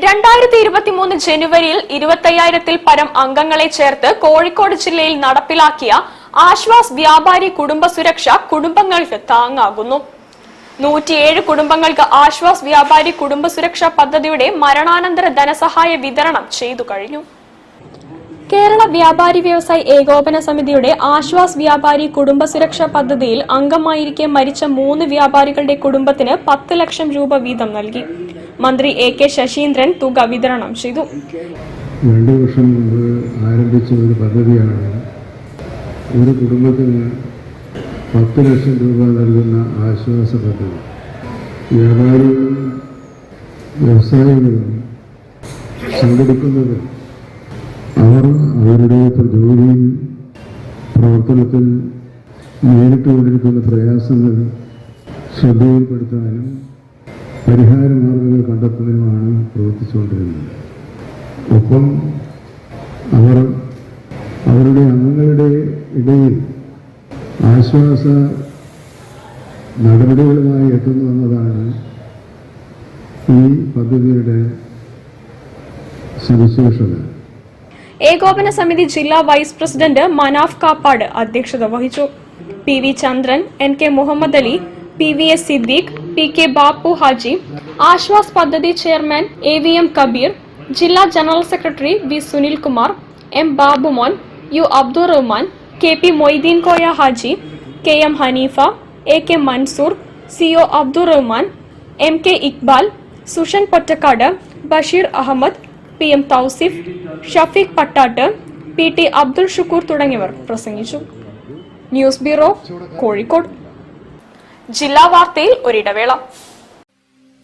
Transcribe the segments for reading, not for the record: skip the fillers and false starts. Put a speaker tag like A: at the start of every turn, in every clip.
A: 2023 ജനുവരിയിൽ 25,000-ൽ പരം അംഗങ്ങളെ ചേർത്ത് കോഴിക്കോട് ജില്ലയിൽ നടപ്പിലാക്കിയ ആശ്വാസ് വ്യാപാരി കുടുംബ സുരക്ഷ കുടുംബങ്ങൾക്ക് താങ്ങാകുന്നു. 107 കുടുംബങ്ങൾക്ക് ആശ്വാസ് വ്യാപാരി കുടുംബ സുരക്ഷാ പദ്ധതിയുടെ മരണാനന്തര ധനസഹായ വിതരണം ചെയ്തു കഴിഞ്ഞു. കേരള വ്യാപാരി വ്യവസായി ഏകോപന സമിതിയുടെ ആശ്വാസ് വ്യാപാരി കുടുംബ സുരക്ഷാ പദ്ധതിയിൽ അംഗമായിരിക്കെ മരിച്ച 3 വ്യാപാരികളുടെ കുടുംബത്തിന് 10 ലക്ഷം രൂപ വീതം നൽകി. മന്ത്രി AK ശശീന്ദ്രൻ തുക വിതരണം ചെയ്തു.
B: 2 വർഷം മുമ്പ് ആരംഭിച്ച ഒരു പദ്ധതിയാണ് ഒരു കുടുംബത്തിന് 10 ലക്ഷം രൂപ നൽകുന്ന ആശ്വാസ പദ്ധതി. വ്യാപാരികളും വ്യവസായികളും സംഘടിക്കുന്നത് അവർ അവരുടെ ജോലിയിൽ പ്രവർത്തനത്തിൽ നേരിട്ടുകൊണ്ടിരിക്കുന്ന പ്രയാസങ്ങൾ ശ്രദ്ധയിൽപ്പെടുത്താനും പരിഹാര മാർഗങ്ങൾ കണ്ടെത്തുന്നതിനുമാണ് പ്രവർത്തിച്ചുകൊണ്ടിരുന്നത്. ഒപ്പം അവർ അവരുടെ അംഗങ്ങളുടെ ഇടയിൽ ആശ്വാസ നടപടികളുമായി എത്തുന്നു എന്നതാണ് ഈ പദ്ധതിയുടെ സവിശേഷത.
A: ഏകോപന സമിതി ജില്ലാ വൈസ് പ്രസിഡന്റ് മനാഫ് കാപ്പാട് അധ്യക്ഷത വഹിച്ചു. PV ചന്ദ്രൻ, NK Muhammad Ali, PVS Siddique, PK Bapu Haji, Aswas പദ്ധതി ചെയർമാൻ AVM കബീർ, ജില്ലാ general secretary V Sunilkumar, M Babumon, U Abdul Rahman, KP Moideen Koya Haji, KM Haneefa, AK Mansoor, CO Abdul Rahman, MK Iqbal, Sushan Pottakkad, Basheer Ahmed, PM Tausif, Shafeeq Pattatt, PT Abdul Shukoor തുടങ്ങിയവർ പ്രസംഗിച്ചു. News bureau, Kozhikode. ജില്ലാ വാർത്തയിൽ ഒരിടവേള.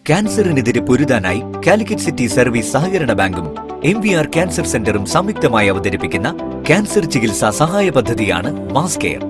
C: ക്യാൻസറിനെതിരെ പൊരുതാനായി കാലിക്കറ്റ് സിറ്റി സർവീസ് സഹകരണ ബാങ്കും MVR ക്യാൻസർ സെന്ററും സംയുക്തമായി അവതരിപ്പിക്കുന്ന ക്യാൻസർ ചികിത്സാ സഹായ പദ്ധതിയാണ് മാസ് കെയർ.